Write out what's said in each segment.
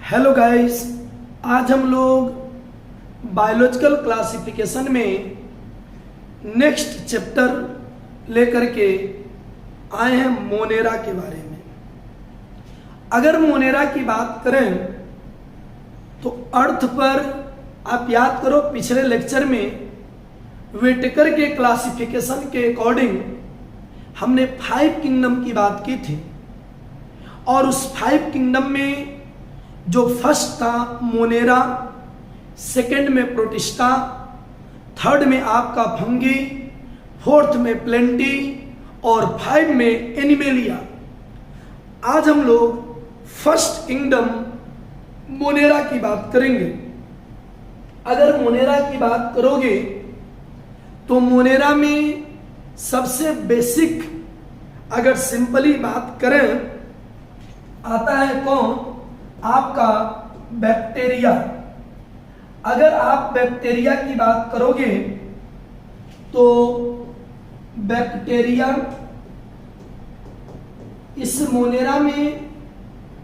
Hello guys, आज हम लोग बायोलॉजिकल क्लासिफिकेशन में नेक्स्ट चैप्टर लेकर के आए हैं मोनेरा के बारे में। अगर मोनेरा की बात करें तो अर्थ पर आप याद करो, पिछले लेक्चर में व्हिटेकर के क्लासिफिकेशन के अकॉर्डिंग हमने 5 किंगडम की बात की थी और उस 5 किंगडम में जो फर्स्ट था मोनेरा, सेकंड में प्रोटिस्टा, थर्ड में आपका फंगी, फोर्थ में प्लेंटी और 5 में एनिमेलिया। आज हम लोग फर्स्ट किंगडम मोनेरा की बात करेंगे। अगर मोनेरा की बात करोगे तो मोनेरा में सबसे बेसिक अगर सिंपली बात करें आता है कौन? आपका बैक्टीरिया। अगर आप बैक्टीरिया की बात करोगे तो बैक्टीरिया इस मोनेरा में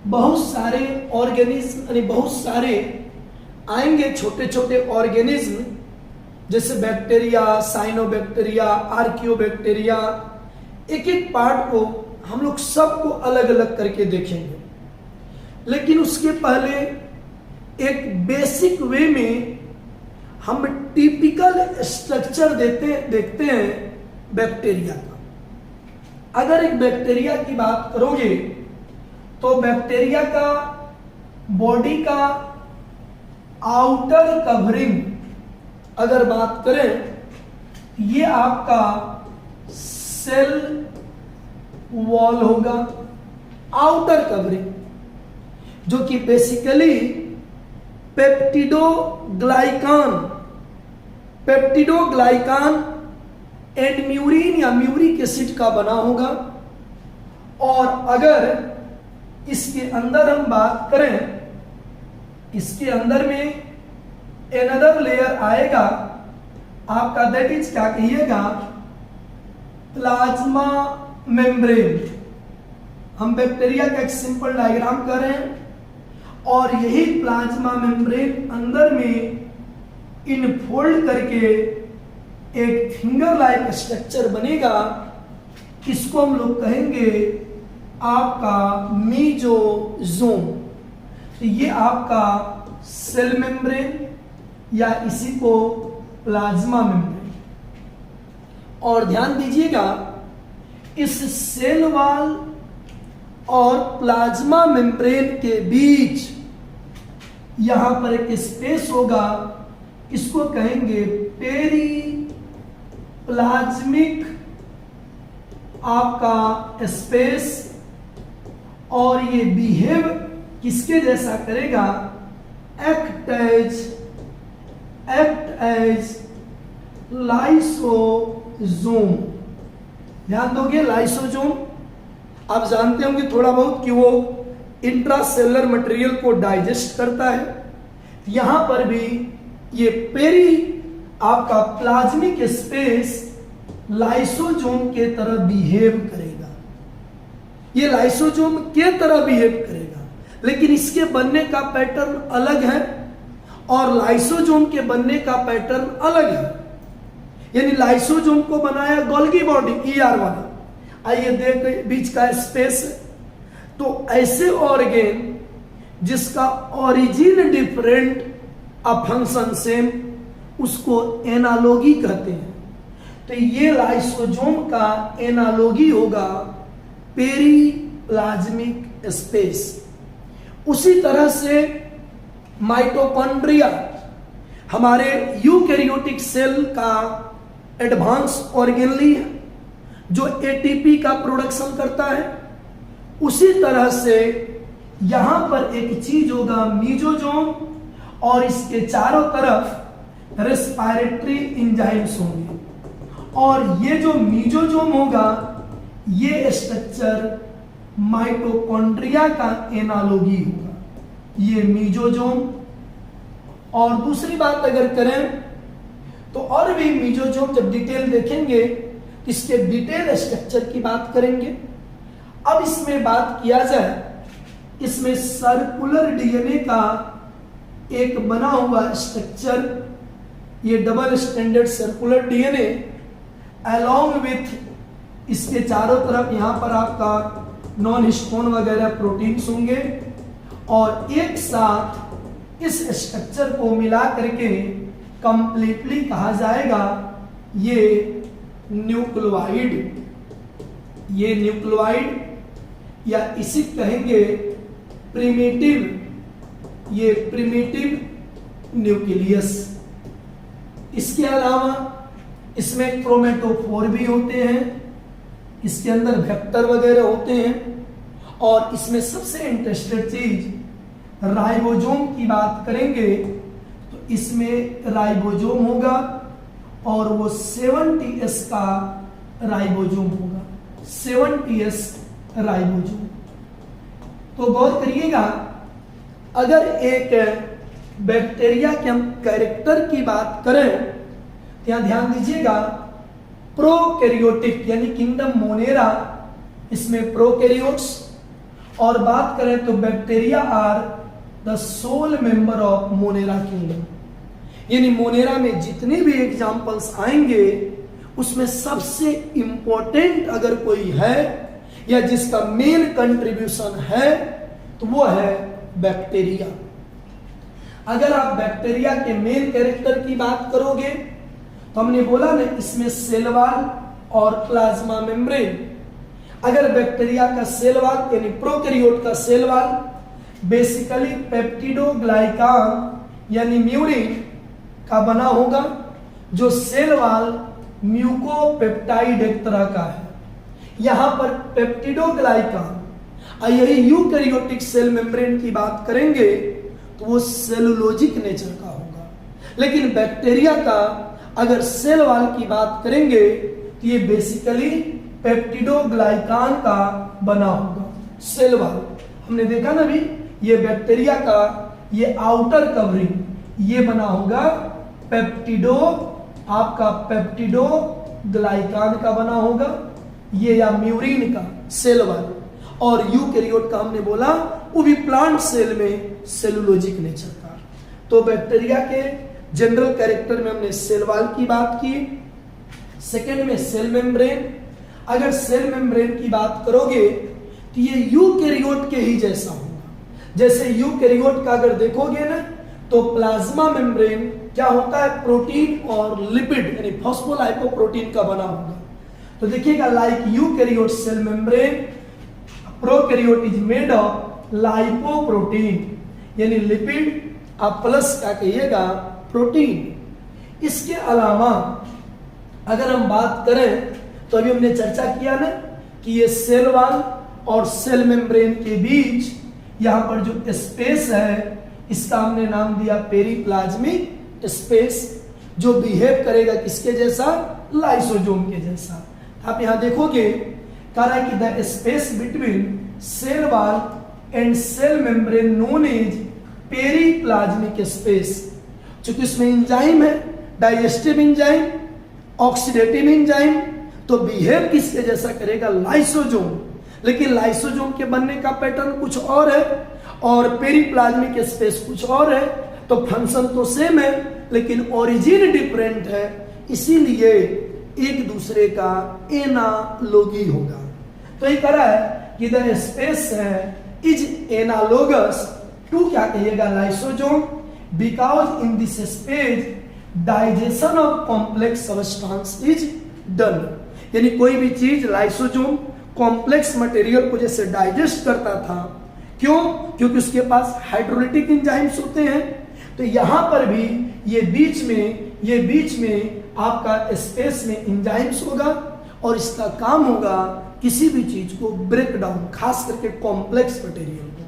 बहुत सारे ऑर्गेनिज्म बहुत सारे आएंगे, छोटे छोटे ऑर्गेनिज्म जैसे बैक्टीरिया, साइनोबैक्टीरिया, आर्कियोबैक्टीरिया। एक एक पार्ट को हम लोग सबको अलग अलग करके देखेंगे, लेकिन उसके पहले एक बेसिक वे में हम टिपिकल स्ट्रक्चर देखते हैं बैक्टीरिया का। अगर एक बैक्टीरिया की बात करोगे तो बैक्टीरिया का बॉडी का आउटर कवरिंग अगर बात करें, ये आपका सेल वॉल होगा, आउटर कवरिंग, जो कि बेसिकली पेप्टिडोग्लाइकान एंड म्यूरिन या म्यूरिक एसिड का बना होगा। और अगर इसके अंदर हम बात करें, इसके अंदर में एनदर लेयर आएगा आपका, दैट इज क्या कहिएगा, प्लाज्मा मेम्ब्रेन। हम बैक्टीरिया का एक सिंपल डायग्राम कर रहे हैं और यही प्लाज्मा मेम्ब्रेन अंदर में इनफोल्ड करके एक फिंगर लाइक स्ट्रक्चर बनेगा। इसको हम लोग कहेंगे आपका मीजोजोम। तो ये आपका सेल मेम्ब्रेन या इसी को प्लाज्मा मेम्ब्रेन। और ध्यान दीजिएगा, इस सेल वॉल और प्लाज्मा मेम्ब्रेन के बीच यहां पर एक स्पेस होगा, इसको कहेंगे पेरी प्लाज्मिक आपका स्पेस। और ये बिहेव किसके जैसा करेगा? Act as lysosome. ध्यान दोगे, लाइसोजोम आप जानते होंगे थोड़ा बहुत कि वो इंट्रासेलुलर मटेरियल को डाइजेस्ट करता है। यहां पर भी ये पेरी आपका प्लाज्मिक स्पेस लाइसोजोम के तरह बिहेव करेगा। ये लाइसोजोम के तरह बिहेव करेगा, लेकिन इसके बनने का पैटर्न अलग है और लाइसोजोम के बनने का पैटर्न अलग है। यानी लाइसोजोम को बनाया गोल्गी बॉडी ER वाला, आइए देख बीच का स्पेस है। तो ऐसे ऑर्गेन जिसका origin different a function same, उसको एनालॉगी कहते हैं। तो ये लाइसोजोम का एनालॉगी होगा पेरी प्लाज्मिक स्पेस। उसी तरह से माइटोकॉन्ड्रिया हमारे यूकैरियोटिक सेल का एडवांस ऑर्गेनली है जो ATP का प्रोडक्शन करता है। उसी तरह से यहां पर एक चीज होगा मीजोजोम और इसके चारों तरफ रेस्पिरेटरी एंजाइम्स होंगे। और ये जो मीजोजोम होगा, ये स्ट्रक्चर माइटोकॉन्ड्रिया का एनालॉगी होगा, ये मीजोजोम। और दूसरी बात अगर करें तो और भी मीजोजोम जब डिटेल देखेंगे इसके डिटेल स्ट्रक्चर की बात करेंगे। अब इसमें बात किया जाए इसमें सर्कुलर डीएनए का एक बना हुआ स्ट्रक्चर, ये double standard circular DNA along with इसके चारों तरफ यहां पर आपका नॉन हिस्टोन वगैरह प्रोटीन्स होंगे और एक साथ इस स्ट्रक्चर को मिला करके कंप्लीटली कहा जाएगा ये न्यूक्लियोइड। ये न्यूक्लियोइड या इसी कहेंगे प्रिमिटिव, ये प्रिमिटिव न्यूक्लियस। इसके अलावा इसमें क्रोमेटोफोर भी होते हैं, इसके अंदर वेक्टर वगैरह होते हैं और इसमें सबसे इंटरेस्टेड चीज राइबोसोम की बात करेंगे तो इसमें राइबोसोम होगा और वो 70S का राइबोसोम होगा, 70S राइबोसोम। तो गौर करिएगा, अगर एक बैक्टीरिया के हम कैरेक्टर की बात करें तो यहां ध्यान दीजिएगा, प्रोकैरियोटिक यानी किंगडम मोनेरा, इसमें प्रोकैरियोट्स, और बात करें तो bacteria are the sole member of Monera kingdom. यानी मोनेरा में जितने भी एग्जाम्पल्स आएंगे उसमें सबसे इंपॉर्टेंट अगर कोई है या जिसका मेन कंट्रीब्यूशन है तो वो है बैक्टीरिया। अगर आप बैक्टीरिया के मेन कैरेक्टर की बात करोगे तो हमने बोला ना इसमें सेल वॉल और प्लाज्मा मेम्ब्रेन। अगर बैक्टीरिया का सेल वॉल यानी प्रोकैरियोट का सेल वॉल बेसिकली पेप्टिडोग्लाइकान यानी म्यूरिन का बना होगा, जो सेल वॉल म्यूकोपेप्टाइड एक तरह का है। यहां पर पेप्टिडोग्लाइकान, यही यूकैरियोटिक सेल मेम्ब्रेन की बात करेंगे तो वो सेलुलोजिक नेचर का होगा। लेकिन बैक्टीरिया का अगर सेल वॉल की बात करेंगे तो ये बेसिकली पेप्टिडोग्लाइकान का बना होगा सेल वॉल। हमने देखा ना भी, ये बैक्टीरिया का ये आउटर कवरिंग ये बना होगा पेप्टिडो, आपका पेप्टिडोग्लाइकान का बना होगा ये, या म्यूरिन का सेल वॉल। और यूकैरियोट का हमने बोला वो भी प्लांट सेल में सेलुलोजिक नेचर का। तो बैक्टीरिया के जनरल कैरेक्टर में हमने सेल वॉल की बात की। सेकेंड में सेल मेम्ब्रेन। अगर सेल मेम्ब्रेन की बात करोगे तो ये यूकैरियोट के ही जैसा होगा। जैसे यूकैरियोट का अगर देखोगे ना तो प्लाज्मा मेम्ब्रेन क्या होता है, प्रोटीन और लिपिड यानी फॉस्फोलाइपोप्रोटीन का बना होगा। तो देखिएगा, like eukaryote cell membrane, prokaryote is made of lipoprotein यानी लिपिड, आप प्लस क्या कहिएगा प्रोटीन। इसके अलावा अगर हम बात करें तो अभी हमने चर्चा किया ना कि ये सेल वॉल और सेल मेम्ब्रेन के बीच यहां पर जो स्पेस है इसका हमने नाम दिया पेरिप्लाज्मिक स्पेस, जो बिहेव करेगा किसके जैसा, लाइसोसोम के जैसा। आप यहां देखोगे कह रहा है कि the space between cell wall and cell membrane known as periplasmic space. चूंकि इसमें इंजाइम है, डाइजेस्टिव इंजाइम, ऑक्सीडेटिव इंजाइम, तो बिहेव किसके जैसा करेगा, लाइसोसोम। लेकिन लाइसोसोम के बनने का पैटर्न कुछ और है और पेरिप्लाज्मिक स्पेस कुछ और है। तो फंक्शन तो सेम है लेकिन ओरिजिन डिफरेंट है, इसीलिए एक दूसरे का एनालोगी होगा। तो ये कह रहा है कि द स्पेस है इज एनालोगस टू क्या कहिएगा, lysosome, because in this space digestion of complex substance is done. यानी कोई भी चीज लाइसोसोम कॉम्प्लेक्स मटेरियल को जैसे डाइजेस्ट करता था, क्यों, क्योंकि उसके पास हाइड्रोलिटिक एंजाइम्स होते हैं। तो यहां पर भी ये बीच में आपका स्पेस में एंजाइम्स होगा और इसका काम होगा किसी भी चीज को ब्रेक डाउन, खास करके कॉम्प्लेक्स मटेरियल को।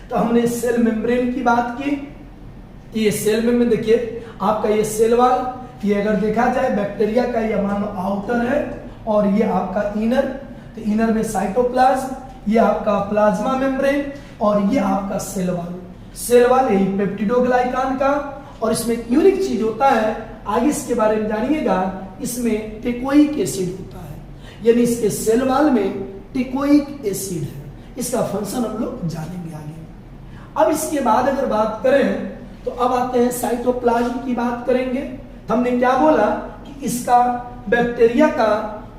तो हमने सेल मेम्ब्रेन की बात की। ये सेल मेम्ब्रेन देखिए आपका ये सेल वॉल, ये अगर देखा जाए बैक्टीरिया का ये मान लो आउटर है और ये आपका इनर, तो इनर में साइटोप्लाज्म, ये आपका प्लाज्मा मेम्ब्रेन और ये आपका सेल वॉल। सेल वॉल यही पेप्टिडोग्लाइकान का, और इसमें एक यूनिक चीज होता है, आगे इसके बारे में जानिएगा, इसमें टेकोइक एसिड होता है, यानी इसके सेल वॉल में टेकोइक एसिड है। इसका फंक्शन हम लोग जानेंगे आगे। अब इसके बाद अगर बात करें तो अब आते हैं साइटोप्लाज्म की बात करेंगे। हमने क्या बोला कि इसका बैक्टीरिया का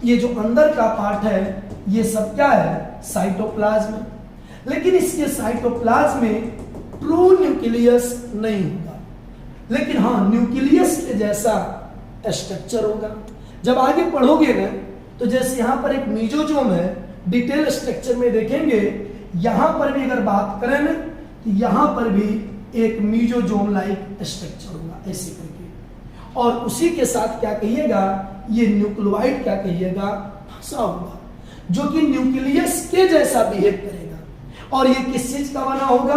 ये जो अंदर का पार्ट है ये सब क्या है, साइटोप्लाज्म। लेकिन इसके साइटोप्लाज्म में ट्रू न्यूक्लियस नहीं होगा, लेकिन हाँ न्यूक्लियस के जैसा स्ट्रक्चर होगा। जब आगे पढ़ोगे ना तो जैसे यहां पर एक मीजोजोम है, डिटेल स्ट्रक्चर में देखेंगे, यहां पर भी अगर बात करें ना तो यहां पर भी एक मीजोजोम लाइक स्ट्रक्चर होगा ऐसे करके, और उसी के साथ क्या कहिएगा, ये न्यूक्लियोइड क्या कहिएगा, फंसा होगा, जो कि न्यूक्लियस के जैसा बिहेव करेगा। और ये किस चीज का बना होगा,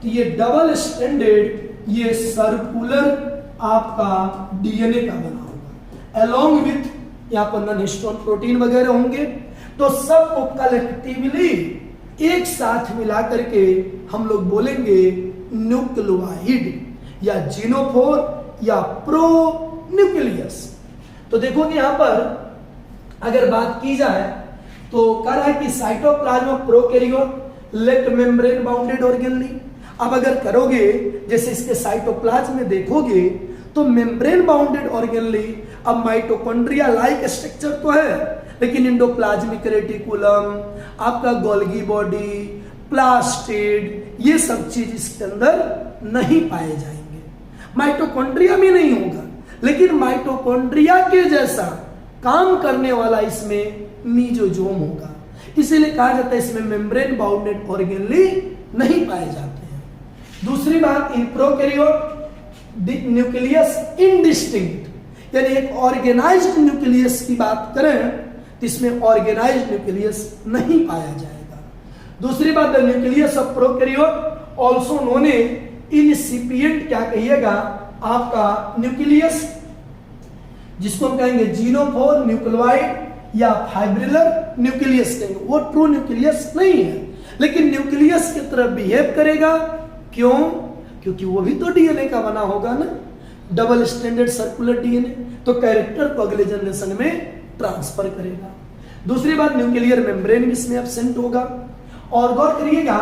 तो ये डबल स्टैंडर्ड, ये सर्कुलर आपका डीएनए का बना होगा, अलोंग विथ यहाँ पर नॉन हिस्टोन प्रोटीन वगैरह होंगे। तो सबको कलेक्टिवली एक साथ मिला करके हम लोग बोलेंगे न्यूक्लियोइड या जीनोफोर या प्रो न्यूक्लियस। तो देखो कि यहां पर अगर बात की जाए तो कह रहा है कि cytoplasm prokaryote left membrane bounded organelle. अब अगर करोगे जैसे इसके साइटोप्लाज्म में देखोगे तो मेम्ब्रेन बाउंडेड ऑर्गेनली, अब माइटोकॉन्ड्रिया लाइक स्ट्रक्चर तो है, लेकिन इंडोप्लाज्मिक रेटिकुलम, आपका गोल्गी बॉडी, प्लास्टिड, ये सब चीज इसके अंदर नहीं पाए जाएंगे। माइटोकॉन्ड्रिया में नहीं होगा, लेकिन माइटोकॉन्ड्रिया के जैसा काम करने वाला इसमें मीजोजोम होगा। इसीलिए कहा जाता है इसमें मेम्ब्रेन बाउंडेड ऑर्गेनली नहीं पाए जाते हैं। दूसरी बात, इन प्रोकैरियोट न्यूक्लियस इनडिस्टिंक्ट, यानी एक ऑर्गेनाइज्ड न्यूक्लियस की बात करें तो इसमें ऑर्गेनाइज्ड न्यूक्लियस नहीं पाया जाएगा। दूसरी बात, the nucleus of prokaryote also known as incipient, क्या कहिएगा, आपका न्यूक्लियस, जिसको हम कहेंगे जीनोफोर न्यूक्लियोइड या फाइब्रिलर न्यूक्लियस कहेंगे, वो ट्रू न्यूक्लियस नहीं है, लेकिन न्यूक्लियस की तरह बिहेव करेगा। क्यों? क्योंकि वो भी तो डीएनए का बना होगा ना, डबल स्टैंडर्ड सर्कुलर डीएनए, तो कैरेक्टर को अगले जनरेशन में ट्रांसफर करेगा। दूसरी बात, न्यूक्लियर मेम्ब्रेन भी इसमें एब्सेंट होगा। और गौर करिएगा,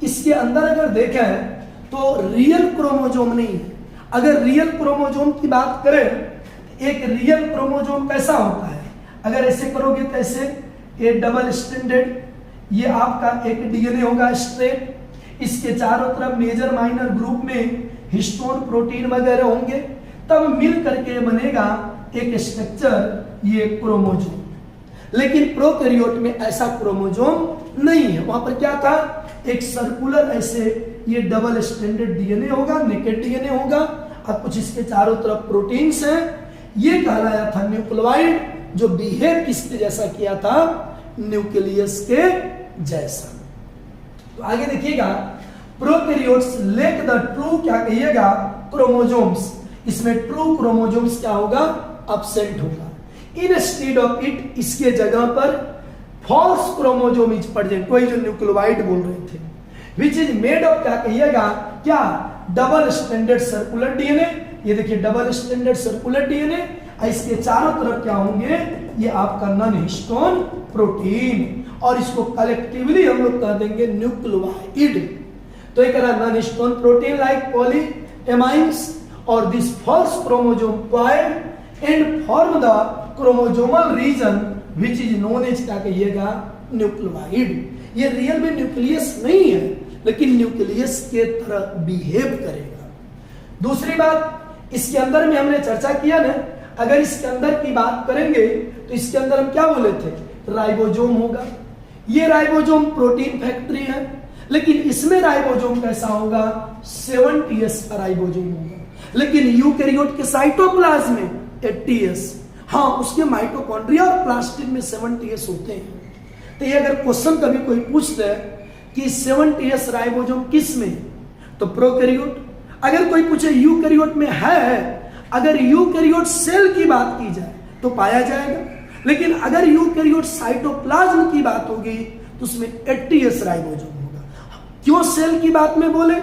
इसके अंदर अगर देखें तो रियल क्रोमोजोम नहीं है। अगर रियल क्रोमोजोम की बात करें, एक रियल क्रोमोजोम कैसा होता है, अगर ऐसे करोगे तो ऐसे, ये डबल स्टैंडर्ड, ये आपका एक डीएनए होगा स्ट्रेट, इसके चारों तरफ मेजर माइनर ग्रुप में हिस्टोन प्रोटीन वगैरह होंगे, तब मिल करके बनेगा एक स्ट्रक्चर, ये क्रोमोजोम। लेकिन प्रोकैरियोट में ऐसा क्रोमोजोम नहीं है। वहां पर क्या था, एक सर्कुलर ऐसे ये डबल स्टैंडर्ड डीएनए होगा, नेकेड डीएनए होगा, और कुछ इसके चारों तरफ प्रोटीन्स हैं। ये कहलाया था न्यूक्लियोइड, जो बिहेव किसके जैसा किया था, न्यूक्लियस के जैसा। तो आगे देखिएगा, प्रोकैरियोट्स लैक द ट्रू, क्या कहिएगा, क्रोमोजोम्स। इसमें ट्रू क्रोमोजोम्स क्या होगा, एब्सेंट होगा। इंस्टेड ऑफ इट, इसके जगह पर फॉल्स क्रोमोजोम इज प्रेजेंट, वही जो न्यूक्लियोइड बोल रहे थे, विच इज मेड ऑफ, क्या कहिएगा, क्या, डबल स्टैंडर्ड सर्कुलर डीएनए। ये देखिए डबल स्टैंडर्ड सर्कुलर डीएनए, इसके चारों तरफ क्या होंगे, ये आपका नॉन हिस्टोन प्रोटीन, और इसको कलेक्टिवली हम लोग कह देंगे न्यूक्लियोइड। तो एक non histone protein like polyamines, और this folds chromosome point and form the chromosomal region which is known as, क्या कहिएगा, न्यूक्लियोइड। ये रियल में न्यूक्लियस नहीं है, लेकिन न्यूक्लियस के तरह बिहेव करेगा। दूसरी बात, इसके अंदर में हमने चर्चा किया ना, अगर इसके अंदर की बात करेंगे तो इसके अंदर हम क्या बोले थे, राइबोसोम होगा। ये राइबोसोम प्रोटीन फैक्ट्री है, लेकिन इसमें राइबोसोम कैसा होगा, 70s का राइबोसोम होगा। लेकिन यूकैरियोट के साइटोप्लाज्म में 80s, हाँ उसके माइटोकॉन्ड्रिया और प्लास्टिड में 70s होते हैं। तो ये अगर क्वेश्चन कभी कोई पूछ दे कि 70s राइबोसोम किस में, तो प्रोकैरियोट। अगर कोई पूछे यूकैरियोट में है, अगर यूकैरियोट सेल की बात की जाए तो पाया जाएगा, लेकिन अगर यूकैरियोट साइटोप्लाज्म की बात होगी तो उसमें 80s राइबोसोम होगा। क्यों सेल की बात में बोले,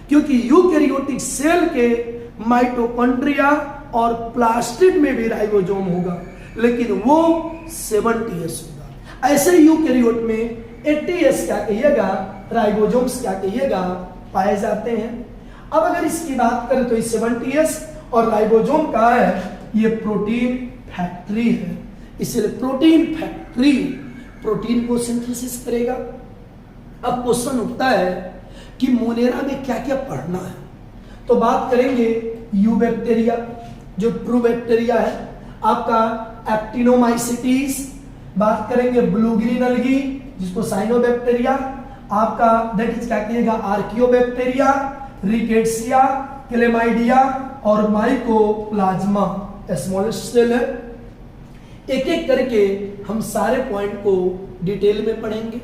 क्योंकि यूकैरियोटिक सेल के माइटोकॉन्ड्रिया और प्लास्टिड में भी राइबोसोम होगा, लेकिन वो 70s होगा। ऐसे यूकैरियोट में 80s क्या कहिएगा, राइबोसोम्स क्या कहिएगा, पाए जाते हैं। अब अगर इसकी बात करें तो 70S और राइबोसोम का है, ये प्रोटीन फैक्ट्री है, इसलिए प्रोटीन फैक्ट्री प्रोटीन को सिंथेसिस करेगा। अब क्वेश्चन उठता है कि मोनेरा में क्या क्या पढ़ना है, तो बात करेंगे यू बैक्टीरिया जो ट्रू बैक्टीरिया है, आपका एक्टिनोमाइसिटीज, बात करेंगे ब्लू ग्रीन अलगी जिसको साइनोबैक्टीरिया, आपका दैट इज क्या कहिएगा आर्कियोबैक्टीरिया, रिकेट्सिया, क्लेमाइडिया और माइकोप्लाज्मा स्मॉलेस्ट सेल है। एक एक करके हम सारे पॉइंट को डिटेल में पढ़ेंगे,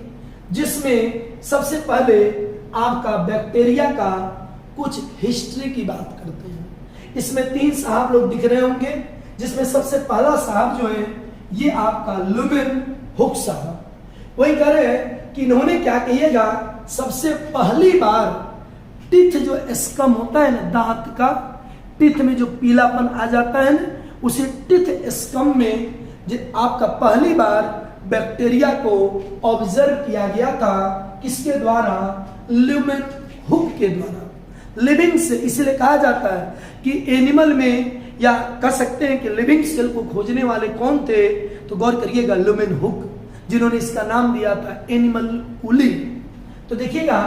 जिसमें सबसे पहले आपका बैक्टीरिया का कुछ हिस्ट्री की बात करते हैं। इसमें 3 साहब लोग दिख रहे होंगे, जिसमें सबसे पहला साहब जो है ये आपका लुमेन हुक साहब, वही कह रहे हैं कि इन्होंने क्या कहिएगा सबसे पहली बार टीथ जो स्कम होता है ना, दांत का टीथ में जो पीलापन आ जाता है ना, उसे टीथ स्कम में जो आपका पहली बार बैक्टीरिया को ऑब्जर्व किया गया था, किसके द्वारा, लुमेन हुक के द्वारा। लिविंग सेल इसलिए कहा जाता है कि एनिमल में, या कह सकते हैं कि लिविंग सेल को खोजने वाले कौन थे, तो गौर करिएगा लुमेन हुक, जिन्होंने इसका नाम दिया था एनिमल कूली। तो देखिएगा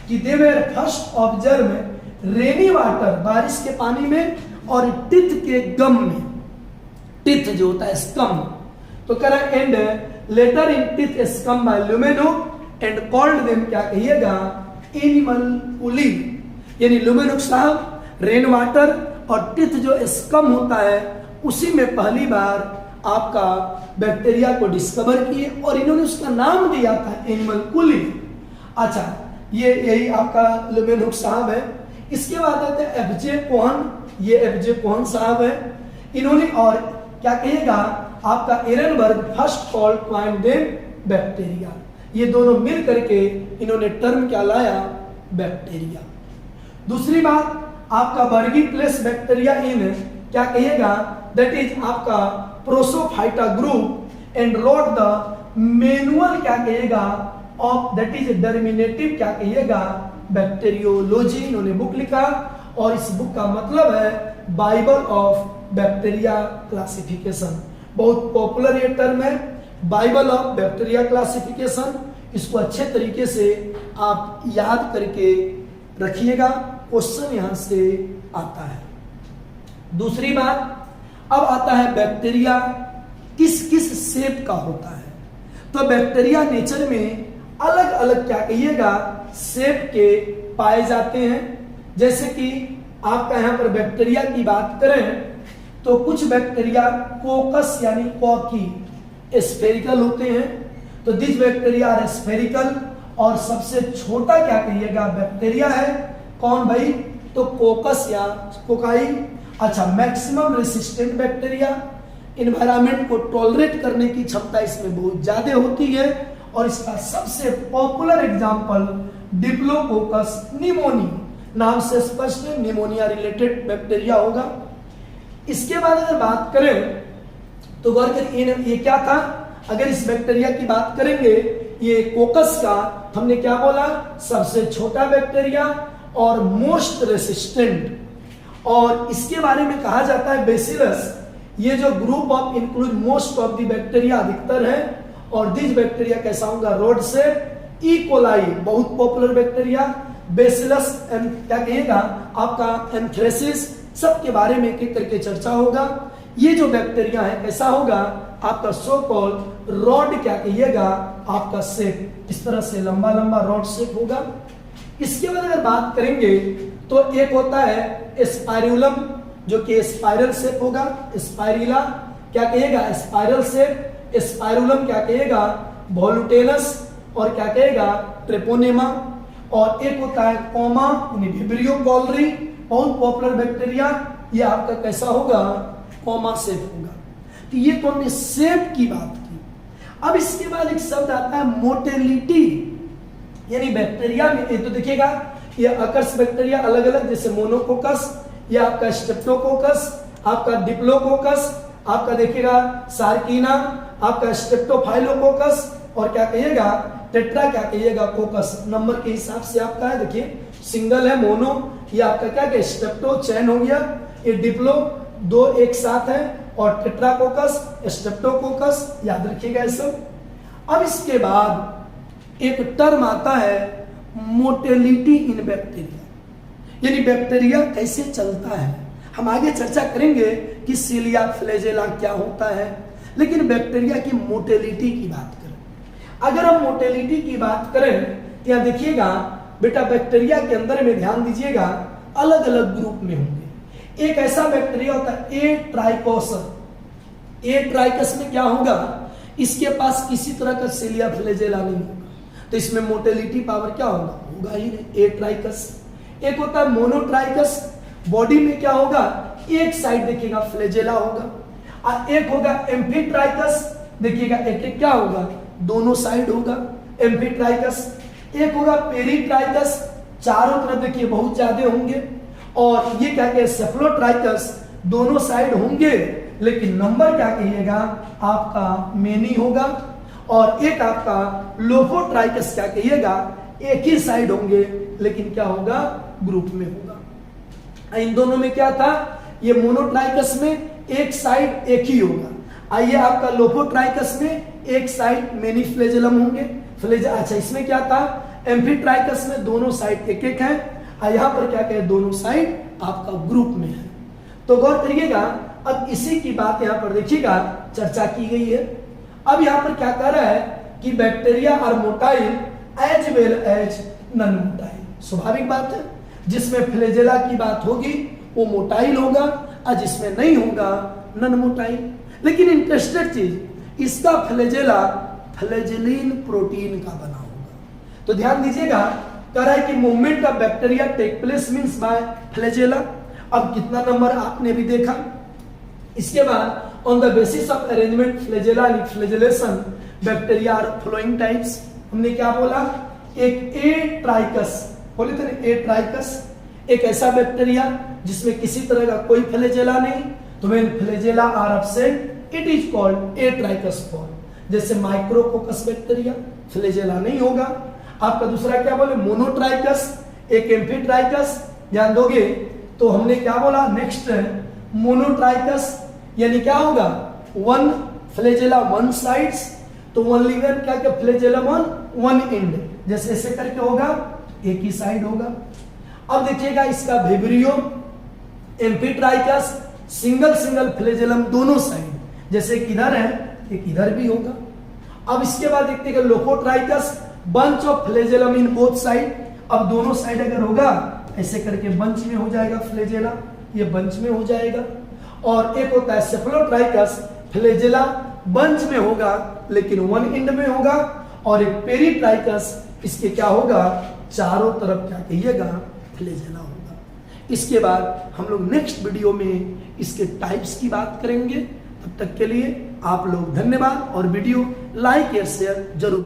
कि they were first observe rainy water, बारिश के पानी में, और टिथ के गम में, टिथ जो होता है स्कम, तो कह रहा and later in teeth scum by Leeuwenhoek and called them क्या कहिएगा एनिमल कूली। यानी लुमेन हुक साहब रेन वाटर और टिथ जो स्कम होता है उसी में पहली बार आपका बैक्टीरिया को डिस्कवर किए और इन्होंने उसका नाम दिया था एनिमल कूली। अच्छा, ये यही आपका लुमेन हुक साहब है। इसके बाद आते हैं एफजे कोहन, ये एफजे कोहन साहब है, इन्होंने और क्या कहिएगा आपका Ehrenberg first called coin them bacteria, ये दोनों मिल करके इन्होंने टर्म क्या लाया बैक्टीरिया। दूसरी बात आपका बर्गी प्लेस बैक्टीरिया इन क्या कहिएगा दैट इज आपका prosophyta group and wrote the manual क्या कहिएगा ऑफ दैट इज डर्मिनेटिव क्या कहिएगा बैक्टीरियोलॉजी, इन्होंने बुक लिखा और इस बुक का मतलब है बाइबल ऑफ बैक्टीरिया क्लासिफिकेशन। बहुत पॉपुलर ये टर्म है बाइबल ऑफ बैक्टीरिया क्लासिफिकेशन, इसको अच्छे तरीके से आप याद करके रखिएगा, क्वेश्चन यहां से आता है। दूसरी बात, अब आता है बैक्टीरिया किस किस शेप का होता है। तो बैक्टीरिया नेचर में अलग अलग क्या कहिएगा शेप के पाए जाते हैं। जैसे कि आपका यहां पर बैक्टीरिया की बात करें तो कुछ बैक्टीरिया कोकस यानी कॉकी स्फेरिकल होते हैं, तो दिस बैक्टीरिया आर स्फेरिकल। और सबसे छोटा क्या कहिएगा बैक्टीरिया है कौन भाई, तो कोकस या कोकाई। अच्छा, मैक्सिमम रेसिस्टेंट बैक्टीरिया, इन्वायरमेंट को टॉलरेट करने की क्षमता इसमें बहुत ज्यादा होती है और इसका सबसे पॉपुलर एग्जांपल डिप्लोकोकस निमोनी, नाम से स्पष्ट निमोनिया रिलेटेड बैक्टीरिया होगा। इसके बाद अगर बात करें तो गौर करिए ये क्या था, अगर इस बैक्टीरिया की बात करेंगे ये कोकस का, हमने क्या बोला सबसे छोटा बैक्टीरिया और मोस्ट रेसिस्टेंट। और इसके बारे में कहा जाता है बेसिलस, ये जो group of include most of the bacteria अधिकतर है। और दिस बैक्टीरिया कैसा होगा रोड से ई कोलाई, बहुत पॉपुलर बैक्टीरिया, बेसिलस क्या कहिएगा आपका एंथ्रेसिस, सबके बारे में एक एक करके चर्चा होगा। ये जो बैक्टीरिया है कैसा होगा आपका सो कॉल रॉड क्या कहिएगा आपका शेप, इस तरह से लंबा लंबा रॉड शेप होगा। इसके बाद अगर बात करेंगे तो एक होता है स्पाइरुलम जो कि स्पाइरल शेप होगा, स्पाइरिला क्या कहिएगा स्पाइरल शेप, स्पाइरुलम क्या कहिएगा वोलुटेनस और क्या कहेगा ट्रेपोनेमा। और एक होता है कोमा यानी विब्रियो कॉलरी, बहुत पॉपुलर बैक्टीरिया, ये आपका कैसा होगा कोमा शेप होगा। तो ये तो हमने शेप की बात की। अब इसके बाद एक शब्द आता है मोटेलिटी, यानी बैक्टीरिया में ये तो देखिएगा ये अकर्स बैक्टीरिया अलग अलग, जैसे मोनोकोकस, ये आपका स्ट्रेप्टोकोकस, आपका डिप्लोकोकस, आपका देखिएगा सार्किना, आपका स्ट्रेप्टोफाइलोकोकस और क्या कहिएगा टेट्रा क्या कहिएगा कोकस। नंबर के हिसाब से आपका है देखिए सिंगल है मोनो, ये आपका क्या क्या स्टेप्टो चैन हो गया, ये डिप्लो दो एक साथ है, और टेट्राकोकस स्ट्रेप्टोकोकस, याद रखिएगा ये सब। अब इसके बाद एक टर्म आता है मोटेलिटी इन बैक्टीरिया, यानी बैक्टीरिया कैसे चलता है। हम आगे चर्चा करेंगे कि सीलिया फ्लैजेला क्या होता है, लेकिन बैक्टीरिया की मोटेलिटी की बात करें। अगर हम मोटेलिटी की बात करें तो यहाँ देखिएगा बेटा, बैक्टीरिया के अंदर में ध्यान दीजिएगा अलग अलग ग्रुप में होंगे। एक ऐसा बैक्टीरिया होता है ए ट्राइकोस। ए ट्राइकस में क्या होगा, इसके पास किसी तरह का सीलिया फ्लैजेला नहीं होगा, तो इसमें मोटेलिटी पावर क्या होगा ही नहीं, ए ट्राइकस। एक होता है मोनोट्राइकस, बॉडी में क्या होगा, एक साइड देखिएगा फ्लैजेला होगा, और एक होगा एम्फीट्राइकस, देखिएगा एक क्या होगा, दोनों साइड होगा एम्फीट्राइकस। एक होगा पेरीट्राइकस, चारों तरफ देखिए बहुत ज्यादा होंगे, और ये क्या कहते सेफलोट्राइकस, दोनों साइड होंगे, लेकिन नंबर क्या कहिएगा आपका मेनी होगा। और एक आपका लोफोट्राइकस क्या कहिएगा, एक ही साइड होंगे, लेकिन क्या होगा ग्रुप में होगा। इन दोनों में क्या था, ये मोनोट्राइकस में एक साइड एक ही होगा। आइए आपका लोफोट्राइकस में एक साइड मेनी फ्लैजेलम होंगे, अच्छा इसमें क्या था, एम्फीट्राइकस में दोनों साइड एक एक है, और यहाँ पर क्या कहे दोनों साइड आपका ग्रुप में है। तो गौर करिएगा, अब इसी की बात यहाँ पर देखिएगा चर्चा की गई है। अब यहाँ पर क्या कह रहा है कि bacteria are motile as well as non motile. स्वाभाविक बात है, जिसमें फ्लैजेला की बात होगी वो मोटाइल होगा, और जिसमें नहीं होगा नॉन मोटाइल। लेकिन इंटरेस्टेड चीज, इसका फ्लैजेला फ्लैजेलिन प्रोटीन का बना होगा। तो ध्यान दीजिएगा, कह रहा है कि movement of bacteria take place means by flagella. अब कितना नंबर आपने भी देखा। इसके बाद on the basis of arrangement flagella and flagellation bacteria are following types. हमने क्या बोला, एक ए ट्राइकस बोले थे ना, ए ट्राइकस एक ऐसा बैक्टीरिया जिसमें किसी तरह का कोई फ्लैजेला नहीं, तो when flagella are absent it is called atrichous form. जैसे माइक्रोकोकस बैक्टीरिया फ्लैजेला नहीं होगा। आपका दूसरा क्या बोले, मोनोट्राइकस, एक एम्फीट्राइकस, ध्यान दोगे तो हमने क्या बोला नेक्स्ट मोनोट्राइकस, यानी क्या होगा वन फ्लैजेला वन साइड्स, तो ओनली वन क्या क्या फ्लैजेलम ऑन वन एंड, जैसे ऐसे करके होगा एक ही साइड होगा। अब देखिएगा इसका vibrio amphitrichous single single flagellum दोनों साइड, जैसे किधर है एक इधर भी होगा। अब इसके बाद देखते हैं lophotrichous bunch of flagellum in both side. अब दोनों साइड अगर होगा ऐसे करके बंच में हो जाएगा फ्लैजेला, ये बंच में हो जाएगा। और एक होता है सेफलोट्राइकस, फ्लैजेला बंच में होगा लेकिन वन एंड में होगा। और एक पेरीट्राइकस, इसके क्या होगा चारों तरफ क्या कहिएगा फ्लैजेला होगा। इसके बाद हम लोग नेक्स्ट वीडियो में इसके टाइप्स की बात करेंगे। तब तक के लिए आप लोग धन्यवाद, और वीडियो लाइक और शेयर जरूर।